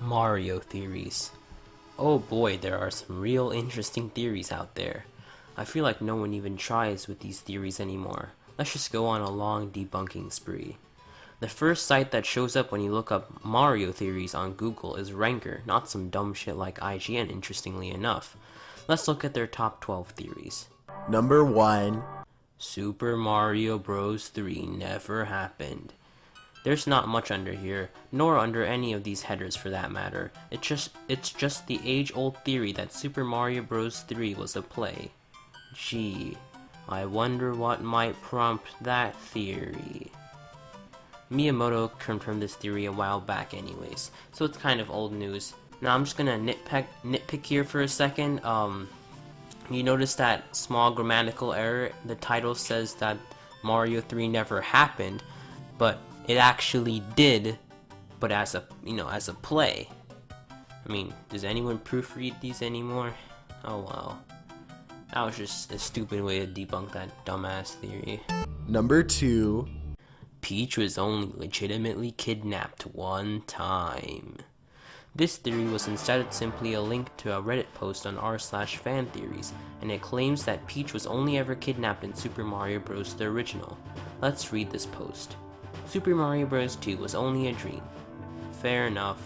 Mario theories. Oh boy, there are some real interesting theories out there. I feel like no one even tries with these theories anymore. Let's just go on a long debunking spree. The first site that shows up when you look up Mario theories on Google is Ranker, not some dumb shit like IGN, interestingly enough. Let's look at their top 12 theories. Number 1. Super Mario Bros. 3 never happened. There's not much under here, nor under any of these headers for that matter. It's just the age-old theory that Super Mario Bros. 3 was a play. Gee, I wonder what might prompt that theory. Miyamoto confirmed this theory a while back anyways, so it's kind of old news. Now I'm just gonna nitpick here for a second. You notice that small grammatical error. The title says that Mario 3 never happened, but it actually did, but as a play. I mean, does anyone proofread these anymore? Oh well. That was just a stupid way to debunk that dumbass theory. Number 2. Peach was only legitimately kidnapped one time. This theory was instead simply a link to a Reddit post on r/fantheories, and it claims that Peach was only ever kidnapped in Super Mario Bros. The original. Let's read this post. Super Mario Bros. 2 was only a dream. Fair enough.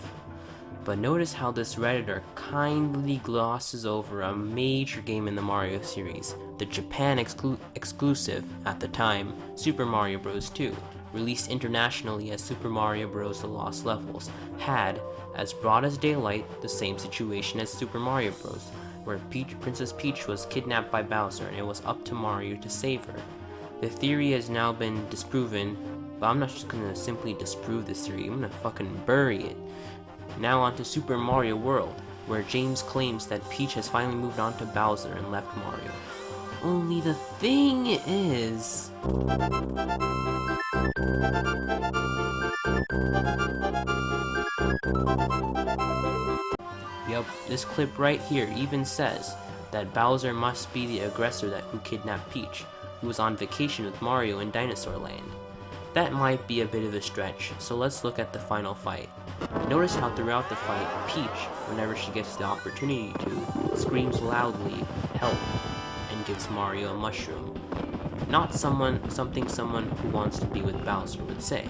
But notice how this Redditor kindly glosses over a major game in the Mario series, the Japan exclusive, at the time, Super Mario Bros. 2, released internationally as Super Mario Bros. The Lost Levels, had, as broad as daylight, the same situation as Super Mario Bros., where Princess Peach was kidnapped by Bowser and it was up to Mario to save her. The theory has now been disproven, but I'm not just gonna simply disprove this theory, I'm gonna fucking bury it. Now on to Super Mario World, where James claims that Peach has finally moved on to Bowser and left Mario. Only the thing is... Yup, this clip right here even says that Bowser must be the aggressor who kidnapped Peach, who was on vacation with Mario in Dinosaur Land. That might be a bit of a stretch, so let's look at the final fight. Notice how throughout the fight, Peach, whenever she gets the opportunity to, screams loudly, "Help," and gives Mario a mushroom. Not something someone who wants to be with Bowser would say.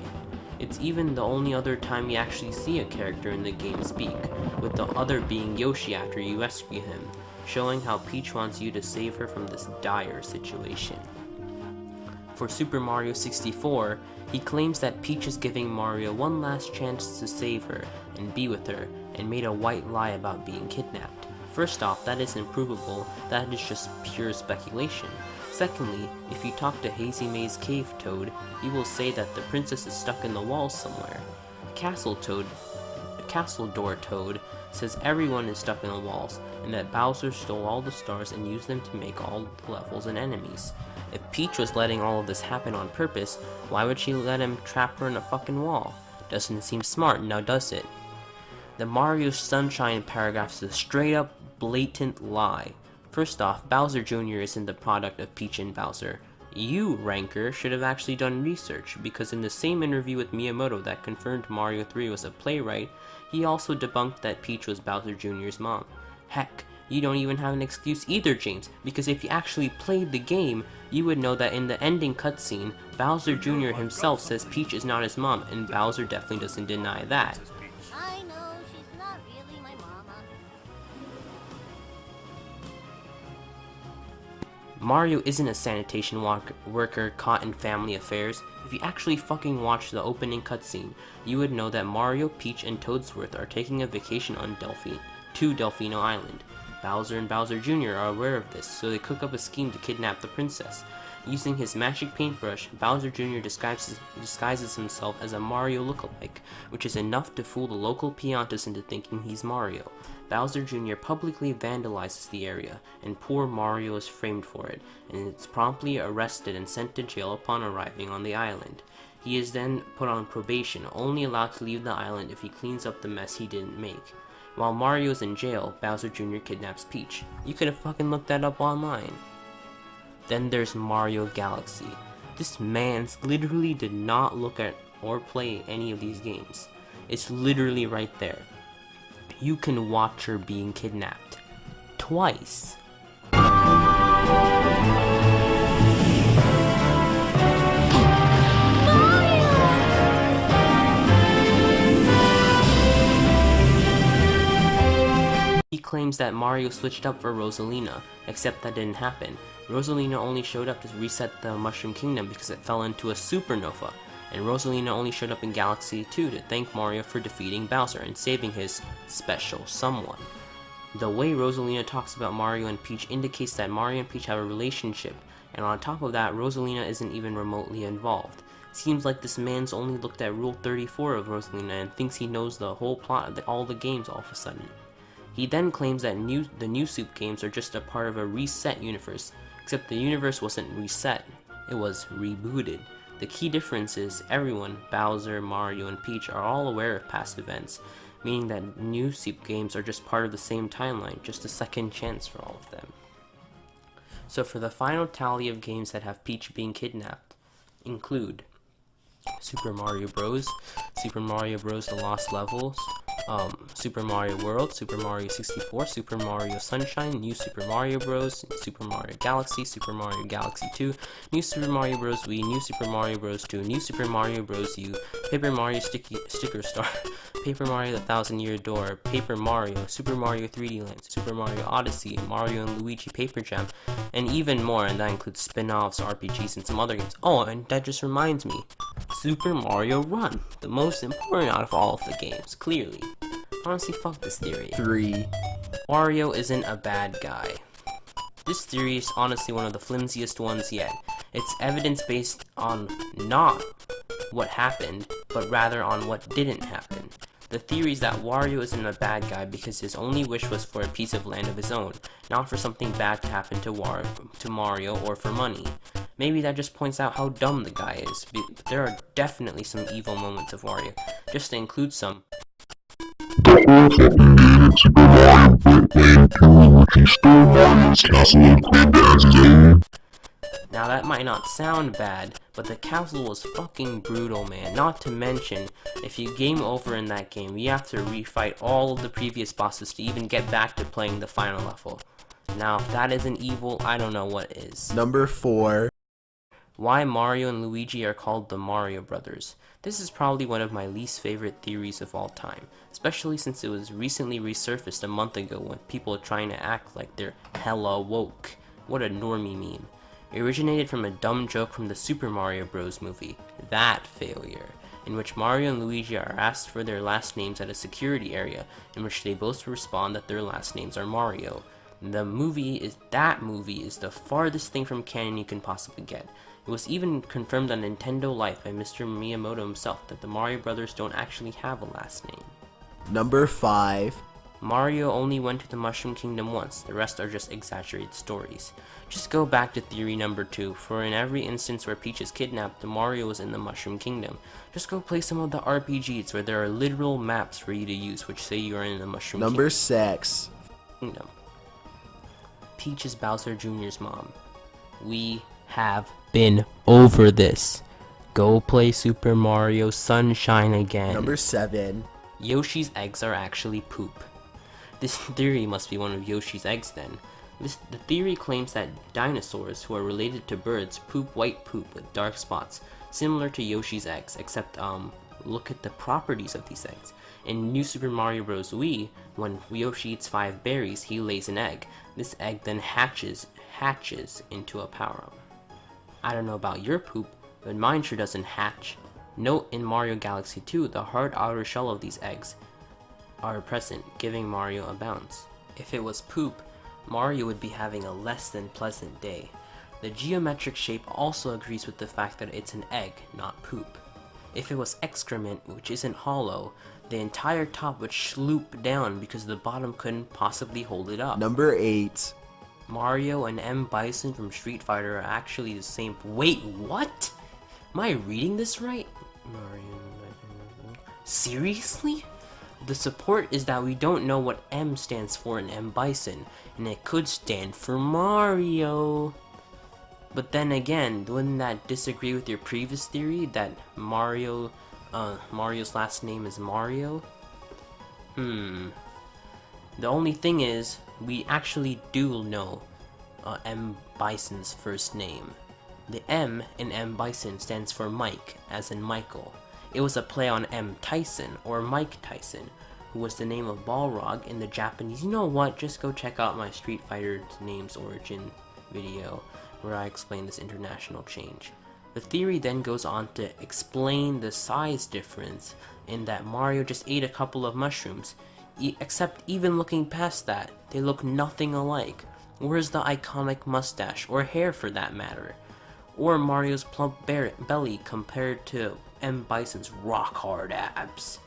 It's even the only other time you actually see a character in the game speak, with the other being Yoshi after you rescue him, showing how Peach wants you to save her from this dire situation. For Super Mario 64, he claims that Peach is giving Mario one last chance to save her and be with her, and made a white lie about being kidnapped. First off, that isn't provable, that is just pure speculation. Secondly, if you talk to Hazy Maze Cave Toad, he will say that the princess is stuck in the walls somewhere. Castle Door Toad says everyone is stuck in the walls, and that Bowser stole all the stars and used them to make all the levels and enemies. If Peach was letting all of this happen on purpose, why would she let him trap her in a fucking wall? Doesn't seem smart, now does it? The Mario Sunshine paragraph is a straight up, blatant lie. First off, Bowser Jr. isn't the product of Peach and Bowser. You, Ranker, should have actually done research, because in the same interview with Miyamoto that confirmed Mario 3 was a playwright, he also debunked that Peach was Bowser Jr.'s mom. Heck, you don't even have an excuse either, James, because if you actually played the game, you would know that in the ending cutscene, Bowser Jr. himself says Peach is not his mom, and Bowser definitely doesn't deny that. I know, she's not really my mama. Mario isn't a sanitation worker caught in family affairs. If you actually fucking watch the opening cutscene, you would know that Mario, Peach, and Toadsworth are taking a vacation on Delfino Island. Bowser and Bowser Jr. are aware of this, so they cook up a scheme to kidnap the princess. Using his magic paintbrush, Bowser Jr. disguises himself as a Mario lookalike, which is enough to fool the local Piantas into thinking he's Mario. Bowser Jr. publicly vandalizes the area, and poor Mario is framed for it, and is promptly arrested and sent to jail upon arriving on the island. He is then put on probation, only allowed to leave the island if he cleans up the mess he didn't make. While Mario's in jail, Bowser Jr. kidnaps Peach. You could have fucking looked that up online. Then there's Mario Galaxy. This man literally did not look at or play any of these games. It's literally right there. you can watch her being kidnapped. Twice. He claims that Mario switched up for Rosalina, except that didn't happen. Rosalina only showed up to reset the Mushroom Kingdom because it fell into a supernova, and Rosalina only showed up in Galaxy 2 to thank Mario for defeating Bowser and saving his special someone. The way Rosalina talks about Mario and Peach indicates that Mario and Peach have a relationship, and on top of that, Rosalina isn't even remotely involved. Seems like this man's only looked at Rule 34 of Rosalina and thinks he knows the whole plot of all the games all of a sudden. He then claims that the new Soup games are just a part of a reset universe, except the universe wasn't reset, it was rebooted. The key difference is everyone, Bowser, Mario, and Peach, are all aware of past events, meaning that new Soup games are just part of the same timeline, just a second chance for all of them. So for the final tally of games that have Peach being kidnapped, include Super Mario Bros., Super Mario Bros. The Lost Levels, Super Mario World, Super Mario 64, Super Mario Sunshine, New Super Mario Bros., Super Mario Galaxy, Super Mario Galaxy 2, New Super Mario Bros. Wii, New Super Mario Bros. 2, New Super Mario Bros. U, Paper Mario Sticker Star, Paper Mario The Thousand Year Door, Paper Mario, Super Mario 3D Land, Super Mario Odyssey, Mario and Luigi Paper Jam, and even more, and that includes spin-offs, RPGs, and some other games. Oh, and that just reminds me, Super Mario Run, the most important out of all of the games, clearly. Honestly, fuck this theory. 3. Wario isn't a bad guy. This theory is honestly one of the flimsiest ones yet. It's evidence based on not what happened, but rather on what didn't happen. The theory is that Wario isn't a bad guy because his only wish was for a piece of land of his own, not for something bad to happen to Mario or for money. Maybe that just points out how dumb the guy is, but there are definitely some evil moments of Wario. Just to include some. Now that might not sound bad, but the castle was fucking brutal, man. Not to mention, if you game over in that game, you have to refight all of the previous bosses to even get back to playing the final level. Now, if that isn't evil, I don't know what is. Number 4. Why Mario and Luigi are called the Mario Brothers. This is probably one of my least favorite theories of all time, especially since it was recently resurfaced a month ago when people are trying to act like they're hella woke. What a normie meme. It originated from a dumb joke from the Super Mario Bros. Movie, That Failure, in which Mario and Luigi are asked for their last names at a security area, in which they both respond that their last names are Mario. That movie is the farthest thing from canon you can possibly get. It was even confirmed on Nintendo Life by Mr. Miyamoto himself that the Mario Brothers don't actually have a last name. Number 5. Mario only went to the Mushroom Kingdom once, the rest are just exaggerated stories. Just go back to theory number 2, for in every instance where Peach is kidnapped, Mario is in the Mushroom Kingdom. Just go play some of the RPGs where there are literal maps for you to use which say you are in the Mushroom Number 6. Kingdom. Peach is Bowser Jr.'s mom. We have been over this. Go play Super Mario Sunshine again. Number 7. Yoshi's eggs are actually poop. This theory must be one of Yoshi's eggs then. The theory claims that dinosaurs, who are related to birds, poop white poop with dark spots, similar to Yoshi's eggs, except look at the properties of these eggs. In New Super Mario Bros. Wii, when Yoshi eats 5 berries, he lays an egg. This egg then hatches into a power-up. I don't know about your poop, but mine sure doesn't hatch. Note in Mario Galaxy 2, the hard outer shell of these eggs are present, giving Mario a bounce. If it was poop, Mario would be having a less than pleasant day. The geometric shape also agrees with the fact that it's an egg, not poop. If it was excrement, which isn't hollow, the entire top would sloop down because the bottom couldn't possibly hold it up. Number 8. Mario and M. Bison from Street Fighter are actually the same. Wait, what? Am I reading this right? Seriously? The support is that we don't know what M stands for in M. Bison, and it could stand for Mario. But then again, wouldn't that disagree with your previous theory that Mario's last name is Mario? The only thing is, we actually do know M. Bison's first name. The M in M. Bison stands for Mike, as in Michael. It was a play on M. Tyson, or Mike Tyson, who was the name of Balrog in the Japanese. You know what, just go check out my Street Fighter names origin video, where I explain this international change. The theory then goes on to explain the size difference in that Mario just ate a couple of mushrooms, except even looking past that, they look nothing alike. Where's the iconic mustache, or hair for that matter? Or Mario's plump belly compared to M. Bison's rock-hard abs?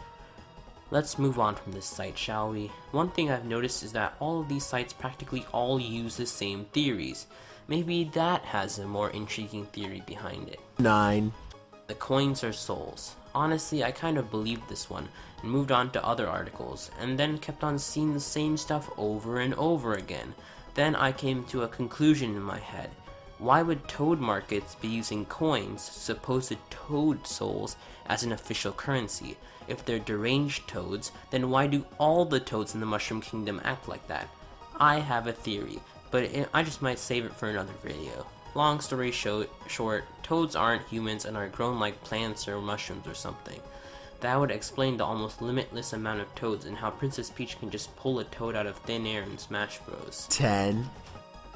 Let's move on from this site, shall we? One thing I've noticed is that all of these sites practically all use the same theories. Maybe that has a more intriguing theory behind it. 9. The coins are souls. Honestly, I kind of believed this one, and moved on to other articles, and then kept on seeing the same stuff over and over again. Then I came to a conclusion in my head. Why would toad markets be using coins, supposed toad souls, as an official currency? If they're deranged toads, then why do all the toads in the Mushroom Kingdom act like that? I have a theory, but I just might save it for another video. Long story short, toads aren't humans and are grown like plants or mushrooms or something. That would explain the almost limitless amount of toads and how Princess Peach can just pull a toad out of thin air in Smash Bros. 10.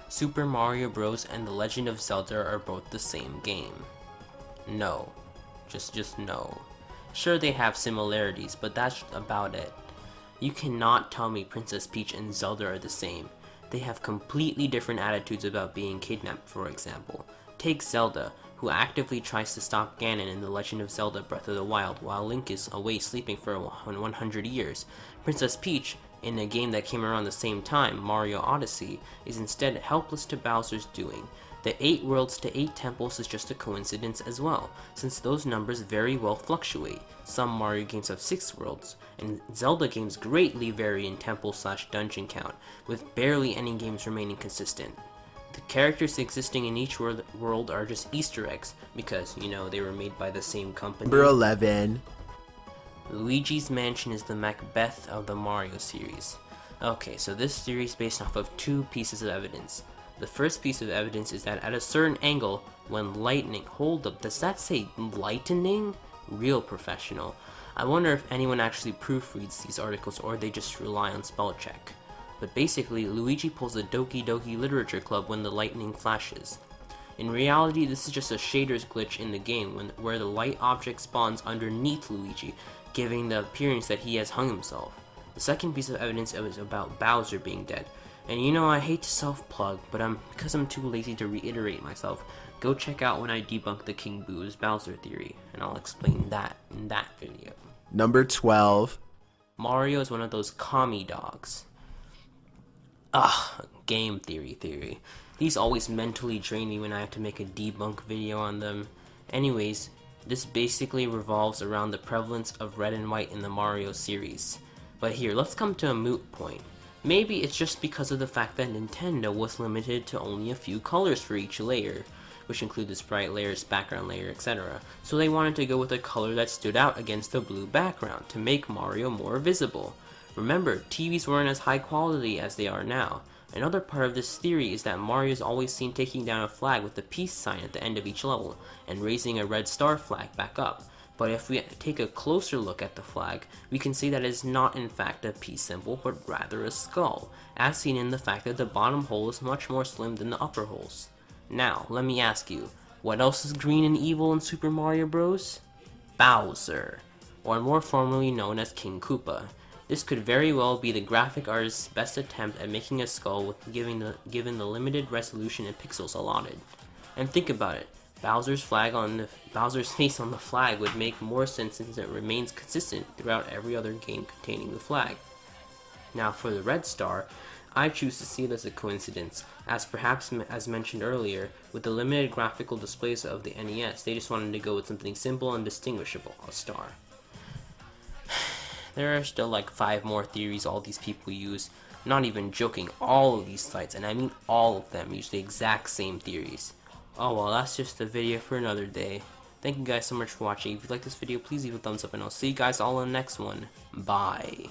Super Mario Bros. And The Legend of Zelda are both the same game. No. Just no. Sure, they have similarities, but that's about it. You cannot tell me Princess Peach and Zelda are the same. They have completely different attitudes about being kidnapped, for example. Take Zelda, who actively tries to stop Ganon in The Legend of Zelda Breath of the Wild while Link is away sleeping for 100 years. Princess Peach, in a game that came around the same time, Mario Odyssey, is instead helpless to Bowser's doing. The 8 worlds to 8 temples is just a coincidence as well, since those numbers very well fluctuate. Some Mario games have 6 worlds, and Zelda games greatly vary in temple/dungeon count, with barely any games remaining consistent. The characters existing in each world are just Easter eggs, because, you know, they were made by the same company. Number 11. Luigi's Mansion is the Macbeth of the Mario series. Okay, so this theory is based off of 2 pieces of evidence. The first piece of evidence is that at a certain angle, when lightning... Hold up, does that say lightning? Real professional. I wonder if anyone actually proofreads these articles or they just rely on spell check. But basically, Luigi pulls a Doki Doki Literature Club when the lightning flashes. In reality, this is just a shader's glitch in the game where the light object spawns underneath Luigi, giving the appearance that he has hung himself. The second piece of evidence is about Bowser being dead. And you know, I hate to self-plug, but because I'm too lazy to reiterate myself, go check out when I debunk the King Boo's Bowser theory, and I'll explain that in that video. Number 12. Mario is one of those commie dogs. Game theory. These always mentally drain me when I have to make a debunk video on them. Anyways, this basically revolves around the prevalence of red and white in the Mario series. But here, let's come to a moot point. Maybe it's just because of the fact that Nintendo was limited to only a few colors for each layer, which include the sprite layers, background layer, etc. So they wanted to go with a color that stood out against the blue background to make Mario more visible. Remember, TVs weren't as high quality as they are now. Another part of this theory is that Mario is always seen taking down a flag with the peace sign at the end of each level, and raising a red star flag back up. But if we take a closer look at the flag, we can see that it is not in fact a peace symbol, but rather a skull, as seen in the fact that the bottom hole is much more slim than the upper holes. Now, let me ask you, what else is green and evil in Super Mario Bros? Bowser, or more formally known as King Koopa. This could very well be the graphic artist's best attempt at making a skull given the limited resolution and pixels allotted. And think about it, Bowser's face on the flag would make more sense since it remains consistent throughout every other game containing the flag. Now for the red star, I choose to see it as a coincidence, as perhaps as mentioned earlier, with the limited graphical displays of the NES, they just wanted to go with something simple and distinguishable, a star. There are still like 5 more theories all these people use. Not even joking, all of these sites, and I mean all of them, use the exact same theories. Oh well, that's just a video for another day. Thank you guys so much for watching. If you like this video, please leave a thumbs up, and I'll see you guys all in the next one. Bye.